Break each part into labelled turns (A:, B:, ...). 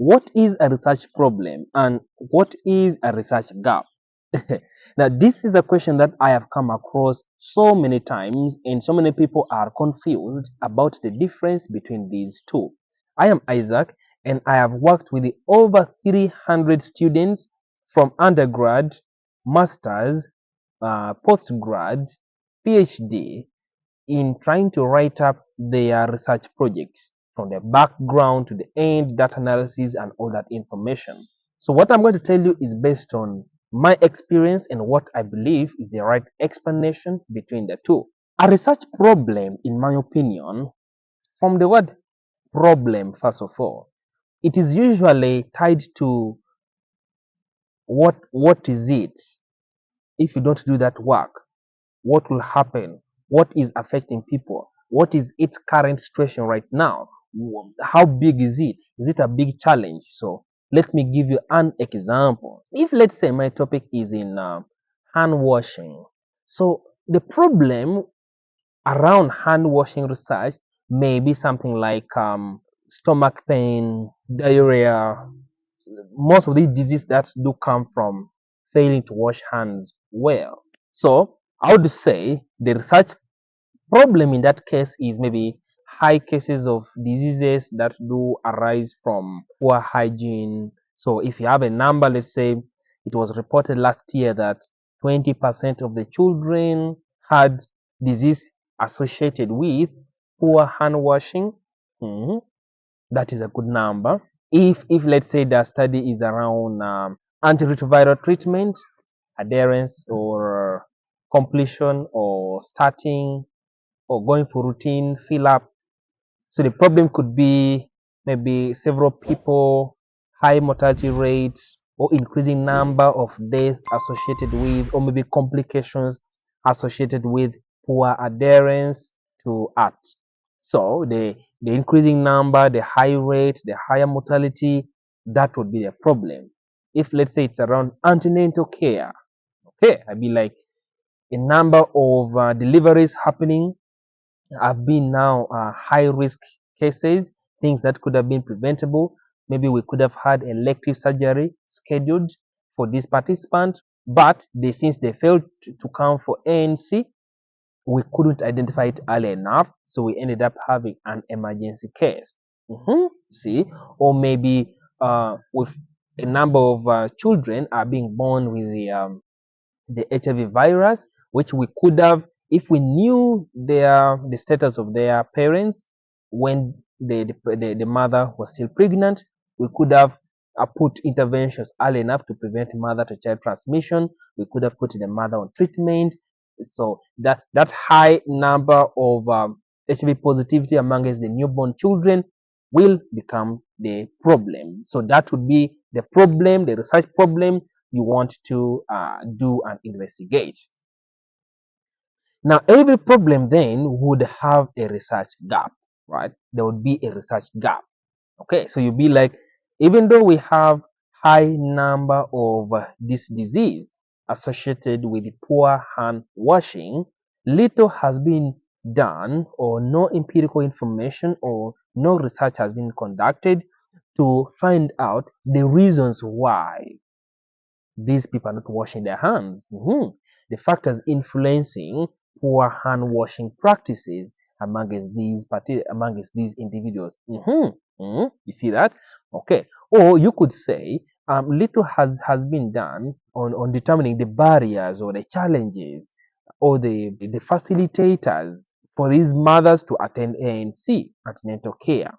A: what is a research problem and what is a research gap? Now, this is a question that I have come across so many times, and so many people are confused about the difference between these two. I am Isaac, and I have worked with over 300 students from undergrad, masters, postgrad, PhD in trying to write up their research projects from the background to the end, data analysis, and all that information. So, what I'm going to tell you is based on my experience and what I believe is the right explanation between the two. A research problem, in my opinion, from the word problem, first of all, it is usually tied to what is it if you don't do that work, what will happen, what is affecting people, what is its current situation right now, how big is it a big challenge. So let me give you an example. If let's say my topic is in hand washing, so the problem around hand washing research may be something like stomach pain, diarrhea, most of these diseases that do come from failing to wash hands well. So I would say the research problem in that case is maybe high cases of diseases that do arise from poor hygiene. So if you have a number, let's say it was reported last year that 20% of the children had disease associated with poor hand washing. That is a good number. If let's say the study is around antiretroviral treatment, adherence or completion or starting or going for routine fill up. So the problem could be maybe several people, high mortality rates, or increasing number of deaths associated with, or maybe complications associated with poor adherence to art. So the increasing number, the high rate, the higher mortality, that would be the problem. If let's say it's around antenatal care, okay, I'd be like a number of deliveries happening have been now high risk cases, things that could have been preventable. Maybe we could have had elective surgery scheduled for this participant, but since they failed to come for ANC, we couldn't identify it early enough, so we ended up having an emergency case. See, or maybe with a number of children are being born with the HIV virus, which we could have, if we knew the status of their parents when the mother was still pregnant, we could have put interventions early enough to prevent mother to child transmission. We could have put the mother on treatment. So that high number of HIV positivity amongst the newborn children will become the problem. So that would be the problem, the research problem you want to do and investigate. Now, every problem then would have a research gap, right? There would be a research gap. Okay, so you'll be like, even though we have high number of this disease associated with poor hand washing, little has been done or no empirical information or no research has been conducted to find out the reasons why these people are not washing their hands. The factors influencing poor hand washing practices amongst these individuals. You see that? Okay. Or you could say little has been done on determining the barriers or the challenges or the facilitators for these mothers to attend ANC, antenatal care.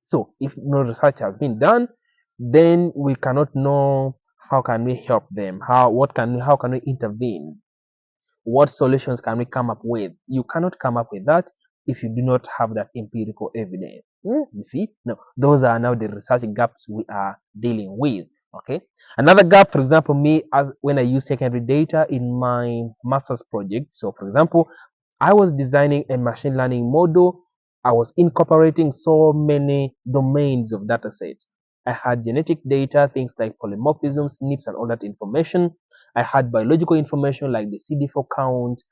A: So if no research has been done, then we cannot know how can we help them, how can we intervene, what solutions can we come up with. You cannot come up with that if you do not have that empirical evidence. You see, no, those are now the research gaps we are dealing with. Okay, another gap, for example, me as when I use secondary data in my master's project. So for example, I was designing a machine learning model. I was incorporating so many domains of data sets. I had genetic data, things like polymorphism, SNPs, and all that information. I had biological information like the CD4 count,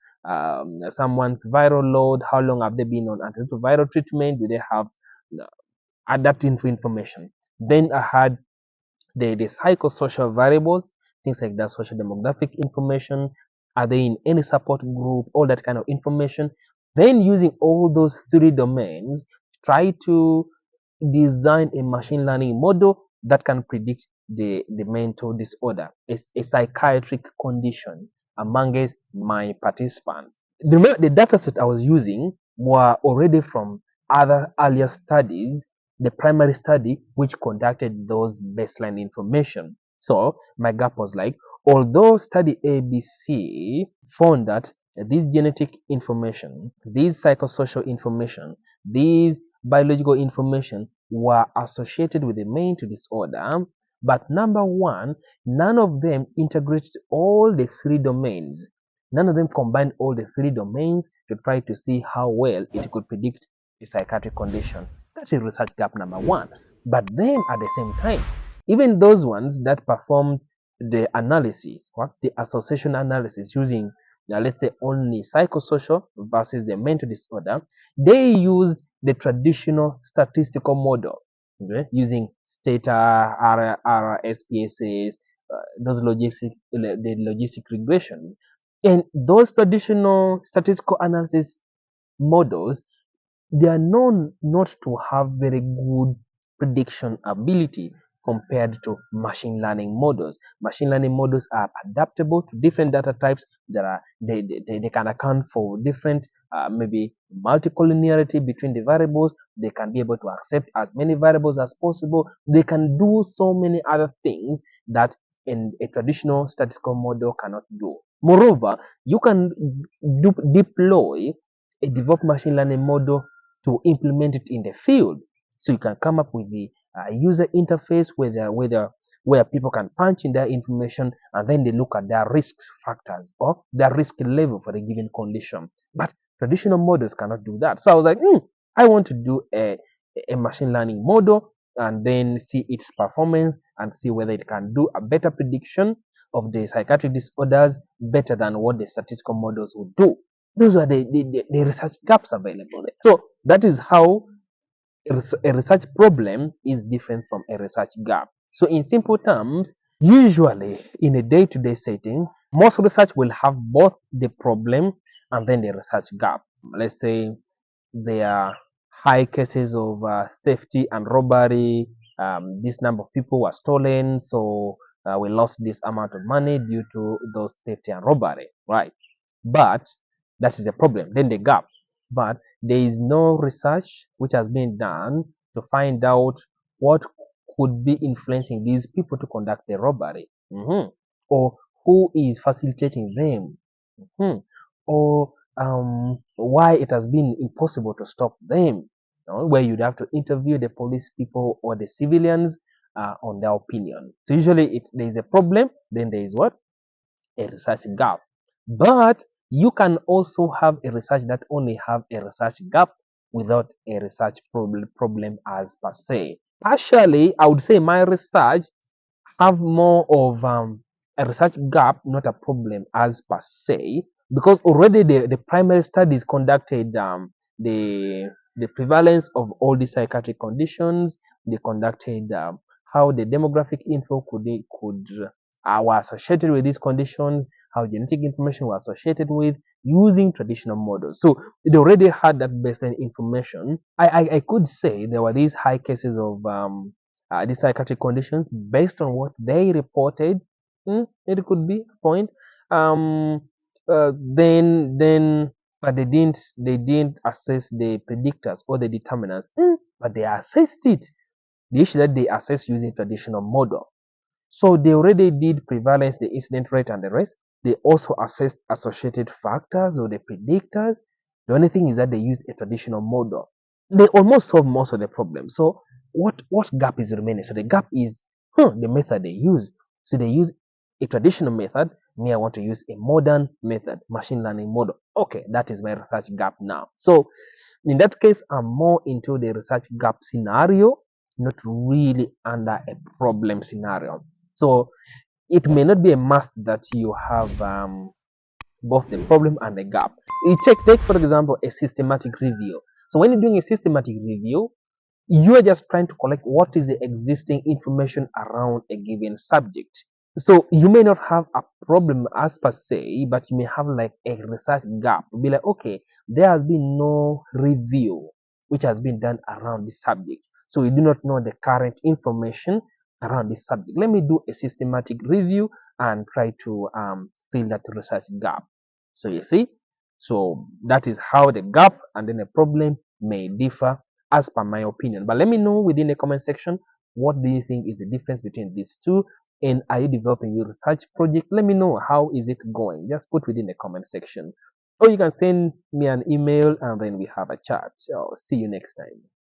A: someone's viral load, how long have they been on antiretroviral treatment, do they have adaptive information. Then I had the psychosocial variables, things like that, social demographic information, are they in any support group, all that kind of information. Then using all those three domains, try to design a machine learning model that can predict the mental disorder, a psychiatric condition amongst my participants. The data set I was using were already from other earlier studies, the primary study which conducted those baseline information. So my gap was like, although study ABC found that this genetic information, this psychosocial information, these biological information were associated with the mental disorder, but number one, none of them integrated all the three domains. None of them combined all the three domains to try to see how well it could predict a psychiatric condition. That's a research gap number one. But then at the same time, even those ones that performed the analysis, the association analysis using, let's say, only psychosocial versus the mental disorder, they used the traditional statistical model, okay, using Stata, RSPSS, those the logistic regressions. And those traditional statistical analysis models, they are known not to have very good prediction ability compared to machine learning models. Machine learning models are adaptable to different data types. They can account for different maybe multicollinearity between the variables. They can be able to accept as many variables as possible. They can do so many other things that in a traditional statistical model cannot do. Moreover, you can deploy a developed machine learning model to implement it in the field. So you can come up with the user interface where people can punch in their information and then they look at their risk factors or their risk level for a given condition. But traditional models cannot do that. So I was like, I want to do a machine learning model and then see its performance and see whether it can do a better prediction of the psychiatric disorders better than what the statistical models would do. Those are the research gaps available there. So that is how a research problem is different from a research gap. So in simple terms, usually in a day-to-day setting, most research will have both the problem and then the research gap. Let's say there are high cases of theft and robbery. This number of people were stolen, so we lost this amount of money due to those theft and robbery, right? But that is a problem. Then the gap. But there is no research which has been done to find out what could be influencing these people to conduct the robbery, or who is facilitating them, or why it has been impossible to stop them. Where you'd have to interview the police people or the civilians on their opinion. So usually, there is a problem. Then there is what? A research gap. But you can also have a research that only have a research gap without a research problem as per se. Partially, I would say my research have more of a research gap, not a problem as per se, because already the primary studies conducted the prevalence of all the psychiatric conditions. They conducted how the demographic info could were associated with these conditions, how genetic information was associated with using traditional models. So they already had that baseline information. I could say there were these high cases of these psychiatric conditions based on what they reported. It could be a point. Then but they didn't assess the predictors or the determinants. But they assessed it. The issue that they assessed using traditional model. So they already did prevalence, the incident rate, and the rest. They also assessed associated factors or the predictors. The only thing is that they use a traditional model. They almost solve most of the problems. So what gap is remaining? So the gap is the method they use. So they use a traditional method. Me, I want to use a modern method, machine learning model. Okay, that is my research gap now. So in that case, I'm more into the research gap scenario, not really under a problem scenario. So it may not be a must that you have both the problem and the gap. You take for example, a systematic review. So when you're doing a systematic review, You are just trying to collect what is the existing information around a given subject. So you may not have a problem as per se, but you may have like a research gap. Be like, okay, there has been no review which has been done around this subject. So you do not know the current information around this subject. Let me do a systematic review and try to fill that research gap. So you see, so that is how the gap and then the problem may differ as per my opinion. But let me know within the comment section, what do you think is the difference between these two? And are you developing your research project? Let me know how is it going. Just put within the comment section. Or you can send me an email and then we have a chat. So see you next time.